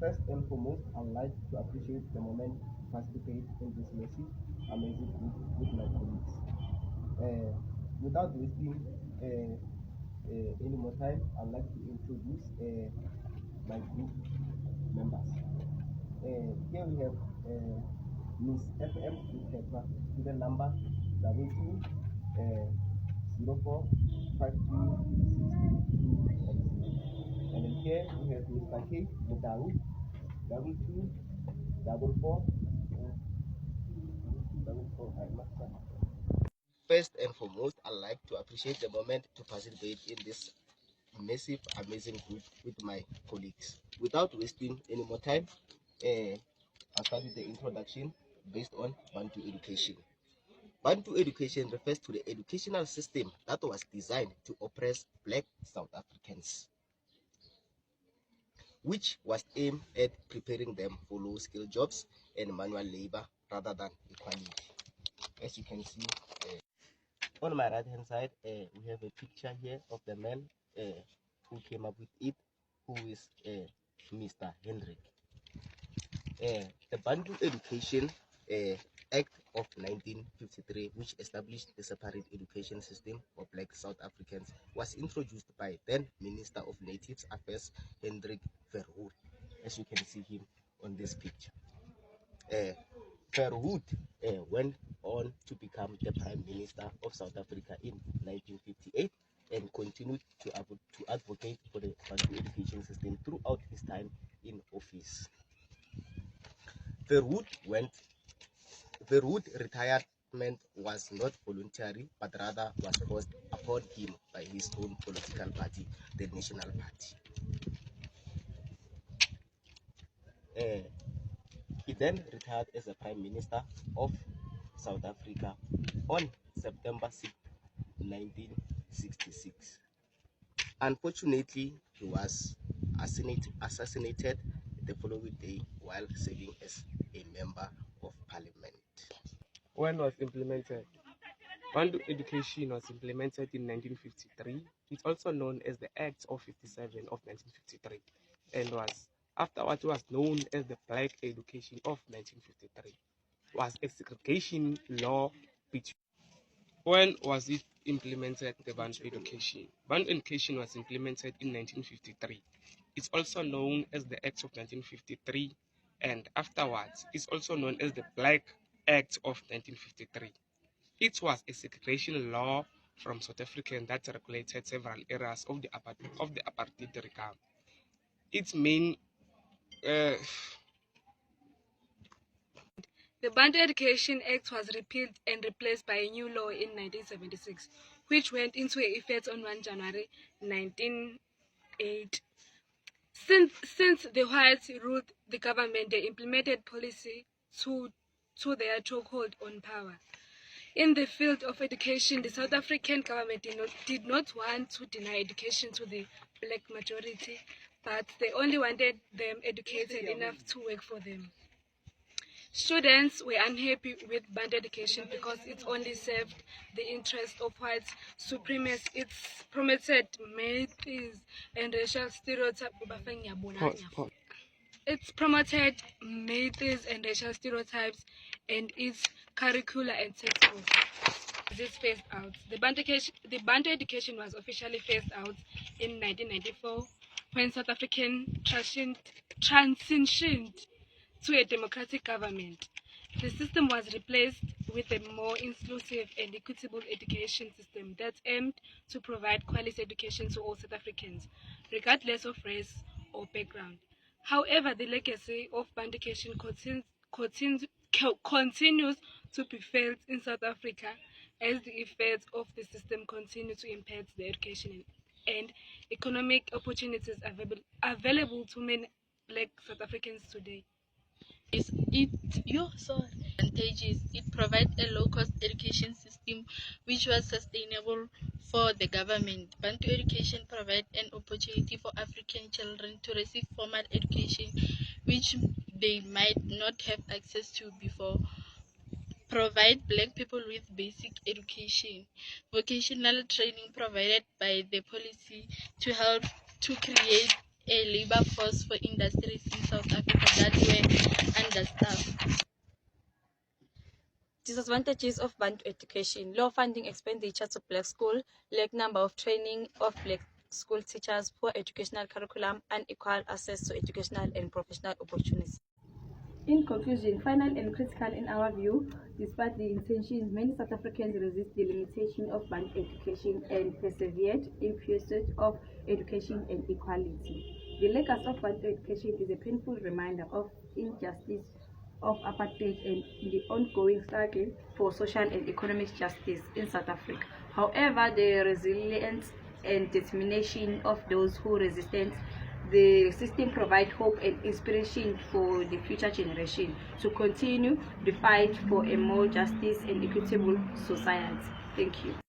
First and foremost, I'd like to appreciate the moment to participate in this massive, amazing group with my colleagues. Without wasting any more time, I'd like to introduce my group members. Here we have Miss FM with student number 22 04 And then here we have Mr. K Mudaru 22 44 First and foremost, I'd like to appreciate the moment to participate in this massive, amazing group with my colleagues. Without wasting any more time, I'll start with the introduction based on Bantu Education. Bantu Education refers to the educational system that was designed to oppress Black South Africans, which was aimed at preparing them for low-skill jobs and manual labor rather than equality. As you can see, on my right-hand side, we have a picture here of the man who came up with it, who is Mr. Hendrik. The Bantu Education Act of 1953, which established the separate education system for Black South Africans, was introduced by then Minister of Natives Affairs Hendrik Verwoerd, as you can see him on this picture. Verwoerd went on to become the Prime Minister of South Africa in 1958 and continued to advocate for the Bantu education system throughout his time in office. Verwoerd retirement was not voluntary, but rather was forced upon him by his own political party, the National Party. He then retired as the Prime Minister of South Africa on September 6, 1966. Unfortunately, he was assassinated the following day while serving as a member of parliament. When was implemented? Bantu Education was implemented in 1953. It's also known as the Act of 57 of 1953 and was afterwards was known as the Black Education of 1953. Was a segregation law between. When was it implemented, the Bantu Education? Bantu Education was implemented in 1953. It's also known as the Act of 1953 and afterwards it's also known as the Black Act of 1953. It was a segregation law from South Africa that regulated several areas of the apartheid regime. Its main The Bantu Education Act was repealed and replaced by a new law in 1976, which went into effect on 1 January 1980. Since the whites ruled the government, they implemented policy to their chokehold on power. In the field of education, the South African government did not want to deny education to the black majority, but they only wanted them educated enough to work for them. Students were unhappy with Bantu Education because it only served the interest of white supremacy. It promoted myths and racial stereotypes. And its curricula and textbooks. This phased out. The Bantu Education was officially phased out in 1994 when South African transitioned to a democratic government. The system was replaced with a more inclusive and equitable education system that aimed to provide quality education to all South Africans, regardless of race or background. However, the legacy of Bantu Education continues to be felt in South Africa as the effects of the system continue to impact the education and economic opportunities available to many Black South Africans today. Advantages. It provides a low-cost education system which was sustainable for the government. Bantu Education provides an opportunity for African children to receive formal education which they might not have access to before. Provide Black people with basic education. Vocational training provided by the policy to help to create a labor force for industries in South Africa that were understaffed. Disadvantages of Bantu education: low funding expenditure to black school, lack number of training of black school teachers, poor educational curriculum, unequal access to educational and professional opportunities. In conclusion, final and critical in our view, despite the intentions, many South Africans resist the limitation of Bantu education and persevered in pursuit of education and equality. The legacy of Bantu education is a painful reminder of injustice of apartheid and the ongoing struggle for social and economic justice in South Africa. However, the resilience and determination of those who resisted the system provides hope and inspiration for the future generation to continue the fight for a more justice and equitable society. Thank you.